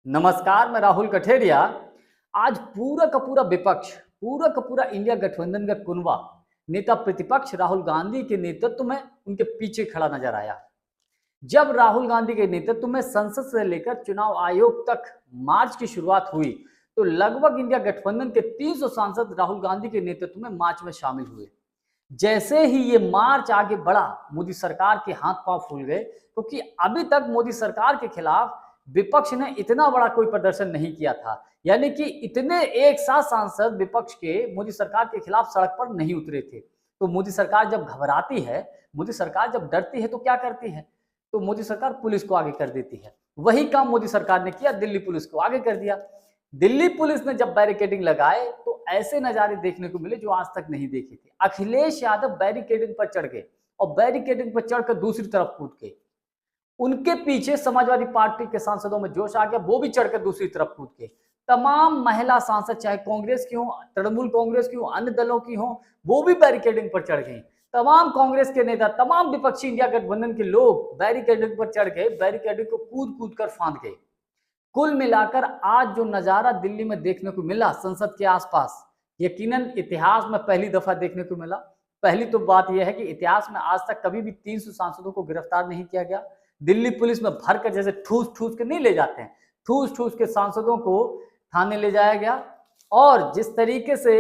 नमस्कार, मैं राहुल कठेरिया। आज पूरा का पूरा विपक्ष, पूरा का पूरा इंडिया गठबंधन का कुनबा नेता प्रतिपक्ष राहुल गांधी के नेतृत्व में उनके पीछे खड़ा नजर आया। जब राहुल गांधी के नेतृत्व में संसद से लेकर चुनाव आयोग तक मार्च की शुरुआत हुई, तो लगभग इंडिया गठबंधन के 300 सांसद राहुल गांधी के नेतृत्व में मार्च में शामिल हुए। जैसे ही ये मार्च आगे बढ़ा, मोदी सरकार के हाथ पांव फूल गए, क्योंकि अभी तक मोदी सरकार के खिलाफ विपक्ष ने इतना बड़ा कोई प्रदर्शन नहीं किया था। यानी कि इतने एक साथ सांसद विपक्ष के मोदी सरकार के खिलाफ सड़क पर नहीं उतरे थे। तो मोदी सरकार जब घबराती है, मोदी सरकार जब डरती है, तो क्या करती है? तो मोदी सरकार पुलिस को आगे कर देती है। वही काम मोदी सरकार ने किया, दिल्ली पुलिस को आगे कर दिया। दिल्ली पुलिस ने जब बैरिकेडिंग लगाए, तो ऐसे नजारे देखने को मिले जो आज तक नहीं देखे थे। अखिलेश यादव बैरिकेडिंग पर चढ़ गए और बैरिकेडिंग पर चढ़कर दूसरी तरफ कूद गए। उनके पीछे समाजवादी पार्टी के सांसदों में जोश आ गया, वो भी चढ़कर दूसरी तरफ कूद गए। तमाम महिला सांसद, चाहे कांग्रेस की हो, तृणमूल कांग्रेस की हो, अन्य दलों की हो, वो भी बैरिकेडिंग पर चढ़ गई। तमाम कांग्रेस के नेता, तमाम विपक्षी इंडिया गठबंधन के लोग बैरिकेडिंग पर चढ़ गए, बैरिकेडिंग को कूद कूद कर फांद गए। कुल मिलाकर आज जो नजारा दिल्ली में देखने को मिला संसद के आसपास, यकीनन इतिहास में पहली दफा देखने को मिला। पहली तो बात यह है कि इतिहास में आज तक कभी भी 300 सांसदों को गिरफ्तार नहीं किया गया। दिल्ली पुलिस में भरकर जैसे ठूस ठूस के नहीं ले जाते हैं, ठूस ठूस के सांसदों को थाने ले जाया गया। और जिस तरीके से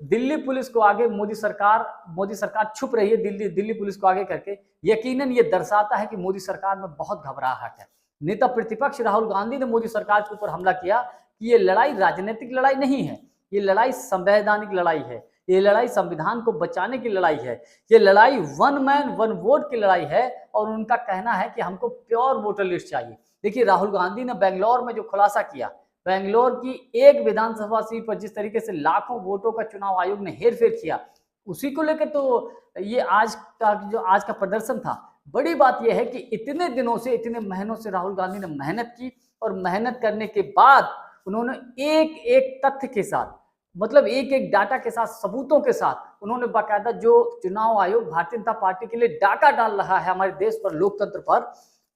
दिल्ली पुलिस को आगे मोदी सरकार छुप रही है, दिल्ली पुलिस को आगे करके, यकीनन ये दर्शाता है कि मोदी सरकार में बहुत घबराहट है। नेता प्रतिपक्ष राहुल गांधी ने मोदी सरकार के ऊपर हमला किया कि ये लड़ाई राजनीतिक लड़ाई नहीं है, ये लड़ाई संवैधानिक लड़ाई है, ये लड़ाई संविधान को बचाने की लड़ाई है, ये लड़ाई वन मैन वन वोट की लड़ाई है। और उनका कहना है कि हमको प्योर वोटर लिस्ट चाहिए। देखिए, राहुल गांधी ने बेंगलोर में जो खुलासा किया, बेंगलोर की एक विधानसभा सीट पर जिस तरीके से लाखों वोटों का चुनाव आयोग ने हेरफेर किया, उसी को लेकर तो ये आज का प्रदर्शन था। बड़ी बात यह है कि इतने दिनों से, इतने महीनों से राहुल गांधी ने मेहनत की, और मेहनत करने के बाद उन्होंने एक एक तथ्य के साथ, मतलब एक एक डाटा के साथ, सबूतों के साथ, उन्होंने बाकायदा जो चुनाव आयोग भारतीय जनता पार्टी के लिए डाका डाल रहा है हमारे देश पर, लोकतंत्र पर,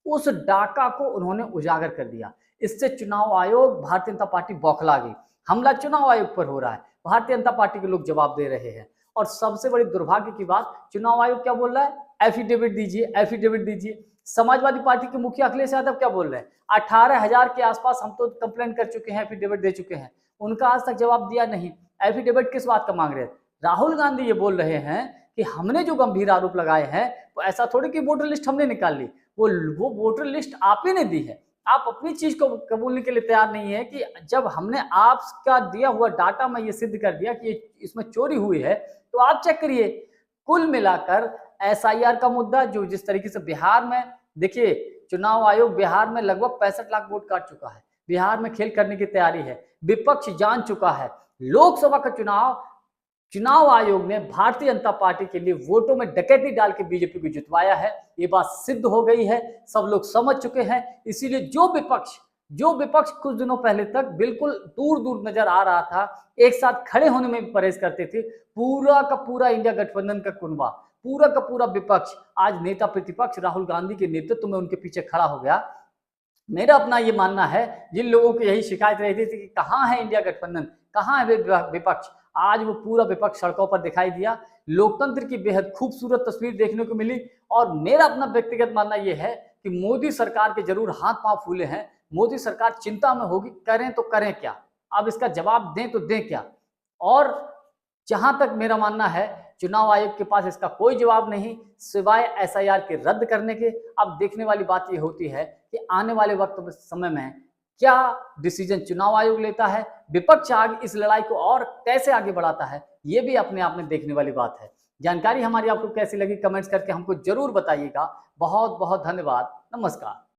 उस डाका को उन्होंने उजागर कर दिया। इससे चुनाव आयोग, भारतीय जनता पार्टी बौखला गई। हमला चुनाव आयोग पर हो रहा है, भारतीय जनता पार्टी के लोग जवाब दे रहे हैं। और सबसे बड़ी दुर्भाग्य की बात, चुनाव आयोग क्या बोल रहा है? एफिडेविट दीजिए, एफिडेविट दीजिए। समाजवादी पार्टी के मुखिया अखिलेश यादव क्या बोल रहे हैं? 18,000 के आसपास हम तो कंप्लेन कर चुके हैं, एफिडेविट दे चुके हैं। उनका आज तक जवाब दिया नहीं। एफिडेविट किस बात का मांग रहे हैं? राहुल गांधी ये बोल रहे हैं कि हमने जो गंभीर आरोप लगाए हैं, वो ऐसा थोड़ी कि वोटर लिस्ट हमने निकाल ली, वो वोटर लिस्ट आप ही ने दी है। आप अपनी चीज को कबूलने के लिए तैयार नहीं है कि जब हमने आपका दिया हुआ डाटा में ये सिद्ध कर दिया कि इसमें चोरी हुई है, तो आप चेक करिए। कुल मिलाकर एसआईआर का मुद्दा, जो जिस तरीके से बिहार में, देखिए, चुनाव आयोग बिहार में लगभग 65 लाख वोट काट चुका है, बिहार में खेल करने की तैयारी है। विपक्ष जान चुका है लोकसभा का चुनाव आयोग ने भारतीय जनता पार्टी के लिए वोटों में डकैती डाल के बीजेपी को जितवाया है। ये बात सिद्ध हो गई है, सब लोग समझ चुके हैं। इसीलिए जो विपक्ष कुछ दिनों पहले तक बिल्कुल दूर दूर नजर आ रहा था, एक साथ खड़े होने में भी परहेज करते थे, पूरा का पूरा इंडिया गठबंधन का कुनबा, पूरा का पूरा विपक्ष आज नेता प्रतिपक्ष राहुल गांधी के नेतृत्व में उनके पीछे खड़ा हो गया। मेरा अपना ये मानना है, जिन लोगों की यही शिकायत रहती थी कि कहाँ है इंडिया गठबंधन, कहाँ है विपक्ष, आज वो पूरा विपक्ष सड़कों पर दिखाई दिया। लोकतंत्र की बेहद खूबसूरत तस्वीर देखने को मिली। और मेरा अपना व्यक्तिगत मानना यह है कि मोदी सरकार के जरूर हाथ पांव फूले हैं। मोदी सरकार चिंता में होगी, करें तो करें क्या, अब इसका जवाब दें तो दें क्या। और जहां तक मेरा मानना है, चुनाव आयोग के पास इसका कोई जवाब नहीं सिवाय एसआईआर के रद्द करने के। अब देखने वाली बात यह होती है कि आने वाले वक्त में, समय में, क्या डिसीजन चुनाव आयोग लेता है, विपक्ष आगे इस लड़ाई को और कैसे आगे बढ़ाता है, ये भी अपने आप में देखने वाली बात है। जानकारी हमारी आपको कैसी लगी, कमेंट्स करके हमको जरूर बताइएगा। बहुत बहुत धन्यवाद। नमस्कार।